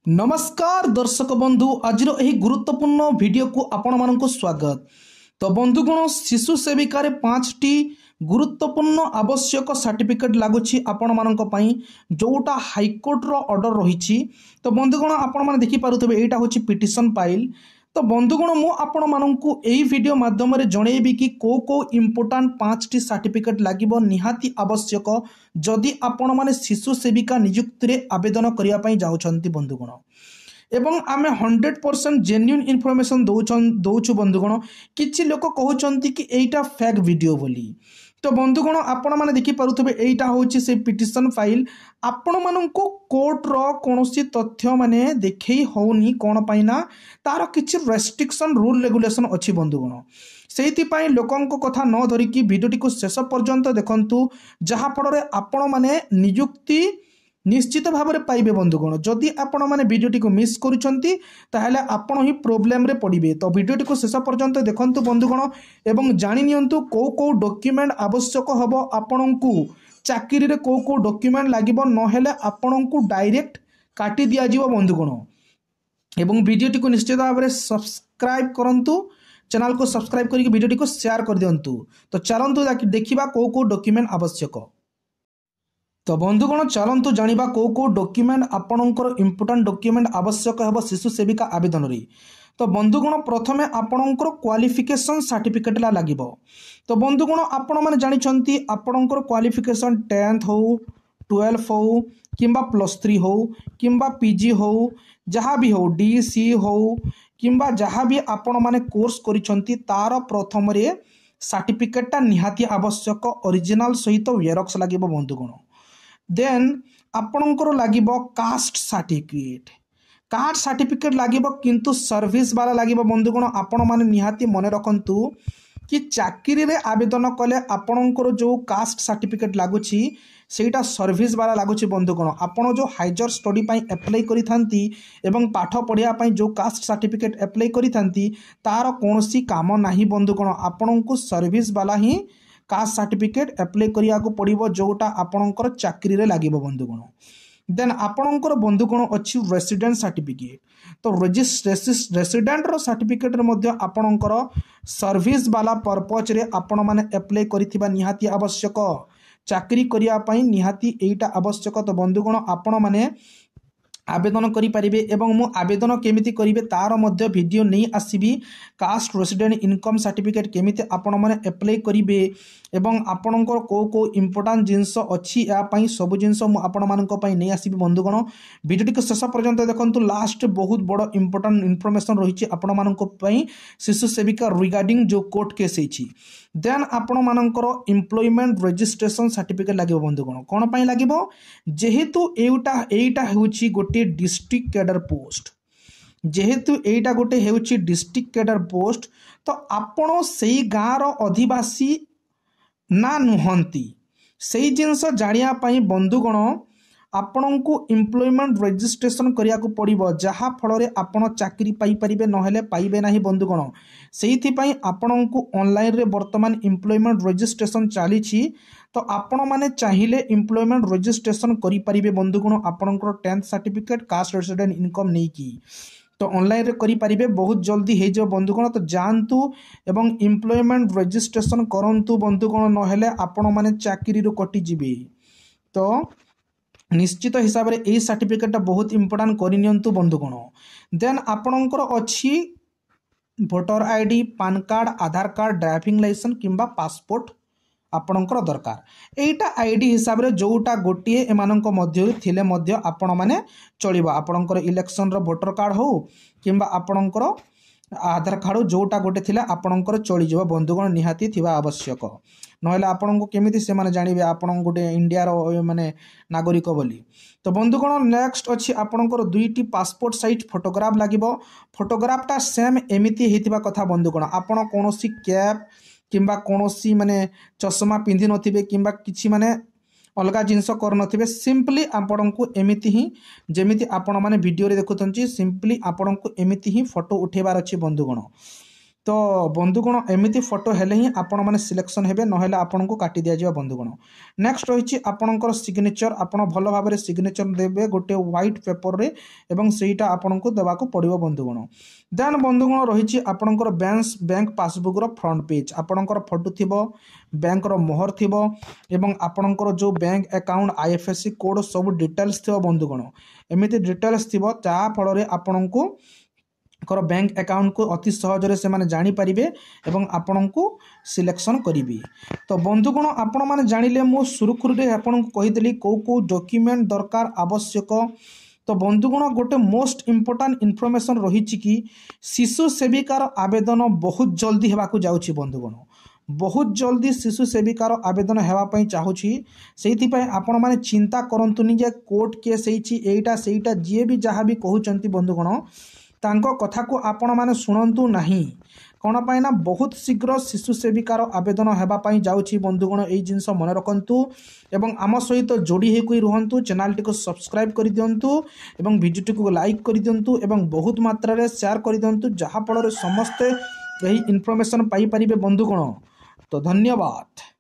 नमस्कार दर्शक बंधु आज गुरुत्वपूर्ण वीडियो को आपण मानक स्वागत। तो बंधुगण शिशु सेविकार 5टी गुरुत्वपूर्ण आवश्यक सर्टिफिकेट लगुच आपण मानक पई जोटा हाईकोर्ट रो ऑर्डर रही। तो बंधुगण आपण माने देखि पारुथबे एटा होची पिटिशन फाइल। तो बंधुगण मु आपण मानकु एई वीडियो माध्यम रे जणेबी कि को इंपोर्टेंट 5टी सर्टिफिकेट लागिबो निहाती आवश्यक जदि आपण माने शिशु सेविका नियुक्ति रे आवेदन करिया पई जाउछंती बंधुगण। एवं आमे 100% जेन्युइन इनफॉरमेशन दौछु बंधुगण। किछि लोक कहउछंती कि एटा फेक वीडियो बोली। तो बंधुगण आपण माने देखि पारुथबे एटा होछि से पिटिशन फाइल। आपण माननको कोर्ट रो कोनोसी तथ्य माने देखै होउनी कोन पाइना तार किछि रेस्ट्रिक्शन रूल रेगुलेशन अछि बंधुगण। सेति पाई लोकंको कथा न धरिकी वीडियोटी को शेष पर्यंत देखंतु जहा फଳରେ आपण माने नियुक्ति निश्चित भाव में पाइबे बंधुगण। जदि आपण माने वीडियोटी को मिस करूछंती ताहले आपण ही प्रॉब्लम रे पड़िबे। तो वीडियोटी को शेष पर्यंत देखंतु बंधुगण एवं जानि नियंतु को डॉक्यूमेंट आवश्यक हबो आपणंकु चाकरी रे को डॉक्यूमेंट लागिबो नहेले आपणंकु डायरेक्ट काटी दिया जिवो बंधुगण। एवं वीडियोटी को निश्चित भाव में सब्सक्राइब करंतु, चैनल को सब्सक्राइब करके वीडियोटी को शेयर कर दियंतु। तो चलंतु देखिबा को डॉक्यूमेंट आवश्यक। तो बंधुगण चलंतु जानिबा को डॉक्यूमेंट आपणकर इंपोर्टेंट डॉक्यूमेंट आवश्यक हेबो शिशु सेविका आवेदन रे। तो बंधुगण प्रथमे आपणकर क्वालिफिकेशन सर्टिफिकेट ला लागिबो। तो बंधुगण आपण माने जानिछंती आपणकर क्वालिफिकेशन 10th हो 12 हो किंबा +3 हो किंबा पीजी हो जहाँ भी हो डीसी हो किंबा जहाँ भी आपण माने कोर्स करिछंती तार प्रथम रे सर्टिफिकेटटा निहाती आवश्यक ओरिजिनल सहित जेरॉक्स लागिबो बंधुगण। देन आपणकर लागिबो कास्ट सर्टिफिकेट। कास्ट सर्टिफिकेट लागिबो किंतु सर्विस वाला लागिबो बंधुगण। आपण माने निहाती मने रखंतु कि चाकरी रे आवेदन कले आपणकर जो कास्ट सर्टिफिकेट लागुची सेटा सर्विस वाला लागुची बंधुगण। आपण जो हाइजर स्टडी पाई अप्लाई करि थांती एवं पाठ पढ़िया पाई जो कास्ट सर्टिफिकेट अप्लाई करि थांती तार कोनोसी काम नाही बंधुगण। आपणको सर्विस वाला ही कास्ट सर्टिफिकेट अप्लाई करिया को पड़िबो जोटा आपणकर चाकरी रे लागिबो बंधुगण। देन आपणकर बंधुगण अछि रेसिडेंट सर्टिफिकेट। तो रेसिडेंट रो सर्टिफिकेट रे मध्ये आपणकर सर्विस वाला पर्पज रे आपण माने अप्लाई करिथिबा निहाती आवश्यक। चाकरी करिया पई निहाती एटा आवश्यक। तो बंधुगण आपण माने आवेदन करि परिबे एवं मु आवेदन केमिति करिवे तार मध्ये वीडियो नहीं आसीबी। कास्ट रेसिडेंट इनकम सर्टिफिकेट केमिति आपण माने अप्लाई करिवे एवं आपणकर को इंपोर्टेंट जिंस अछि या पई सब जिंस मु आपण मानक पई नहीं आसीबी बंधुगण। वीडियोटी को शेष पर्यंत देखंतु लास्ट बहुत बड़ इंपोर्टेंट इनफॉरमेशन रहिछि आपण मानक पई शिशु सेविका रिगार्डिंग जो कोर्ट केस हिछि। देन आपण मानकर एम्प्लॉयमेंट रजिस्ट्रेशन सर्टिफिकेट लागिबो बंधुगण। कोन पई लागिबो जेहेतु एटा होछि गोटे डिस्ट्रिक्ट कैडर पोस्ट। जेहेतु एटा गोटे हेउछि डिस्ट्रिक्ट कैडर पोस्ट तो आपण सेई गाँर अधिवासी ना नुहंती सेई जिनस जानिया पई बंधुगण आपणको एम्प्लॉयमेंट रजिस्ट्रेशन करिया को पड़िबो जहा फଳରେ आपण चाकरी पाई परिबे नहेले पाइबे नाही बंधुगण। सेइथि पई आपणको ऑनलाइन रे वर्तमान एम्प्लॉयमेंट रजिस्ट्रेशन चालीछि। तो आपण माने चाहिए एम्प्लॉयमेंट रजिस्ट्रेशन करि परिबे बंधुगण। आपणकर 10th certificate cast resident income नहीं की तो ऑनलाइन रे करि परिबे बहुत जल्दी हे जो बंधुगण। तो जानतु एवं एम्प्लॉयमेंट रजिस्ट्रेशन करंतु बंधुगण नहेले आपण माने चाकरी रो कटि जिबे। तो निश्चित हिसाब रे ए सर्टिफिकेट बहुत इंपोर्टेंट करनियंतु बंधुगण। देन आपणकर अछि वोटर आईडी पान कार्ड आधार कार्ड ड्राइविंग लाइसेंस किंबा पासपोर्ट आपणकर दरकार। एटा आईडी हिसाब रे जोटा गोटिए एमानक मध्य थिले मध्य आपण माने चलिबो। आपणकर इलेक्शन रो वोटर कार्ड हो किंबा आपणकर आधार कार्ड जोटा गोटे थिला आपणकर चली जिवो बंधुगण निहाती थिबा आवश्यक। नहेले आपणको केमिति से माने जानिबे आपण गोटे इंडिया रो माने नागरिक बोली। तो बंधुगण नेक्स्ट अछि आपणकर 2टी पासपोर्ट साइज फोटोग्राफ लागिबो। फोटोग्राफटा सेम एमिति हेतिबा कथा बंधुगण। आपण कोनोसी कैप किंबा कोनोसी माने चश्मा पिंधि नथिबे किंबा किछि माने अलगा जिनस कर नथिबे। सिंपली आपणको एमिति ही जेमिति आपण माने वीडियो रे देखुतंची सिंपली आपणको एमिति ही फोटो उठेबार अछि बंधुगण। तो बंधुगण एमती फोटो हेले ही आपण मैंने सिलेक्शन हेबे नहेले आपन को काटी दिया जाए बंधुगण। नेक्स्ट रही आपणकर सिग्नेचर आपण भल भाव में सिग्नेचर देवे गोटे व्हाइट पेपर रे एवं सेटा आपण को देवाक पड़ो बंधुगण। देन बंधुगण रही आपणकर बैंक पासबुक रो फ्रंट पेज आपणकर फोटो थिबो बैंक रो मोहर थिबो एवं आपणकर जो बैंक अकाउंट आईएफएससी कोड सब डिटेल्स थिबो बंधुगण। एमती डिटेल्स थिबो ता फल रे आपण को बैंक अकाउंट को अति सहजरे से माने जानी पारिबे एवं आपन को सिलेक्शन करिबी। तो बंधुगण आपण माने जानिले मो सुरुखुरुरे आपन को कहिदेली को डॉक्यूमेंट दरकार आवश्यक। तो बंधुगण गोटे मोस्ट इम्पोर्टेंट इनफॉरमेशन रही कि शिशु सेविकार आवेदन बहुत जल्दी हेबाकु जाउछि बंधुगण। बहुत जल्दी शिशु सेविकार आवेदन हेबापई चाहूछि से आपण माने चिंता करंतुनी जे कोर्ट केस होइछि एटा सेटा जे भी जहाँ भी कहउचंती बंधुगण तांको कथा को आपण माने सुनंतु नहीं कौन पाई ना बहुत शीघ्र शिशु सेविकार आवेदन हेबापई जाउछि बंधुगण। एई जिंस मन रखंतु एवं आम सहित जोड़ी होई रुहंतु। चैनल टी को सब्सक्राइब कर दियंतु एवं वीडियो को लाइक कर दियंतु एवं बहुत मात्रा रे शेयर कर दियंतु जहाँ फल समस्ते यही इनफॉरमेशन पाई परिबे बंधुगण। तो धन्यवाद।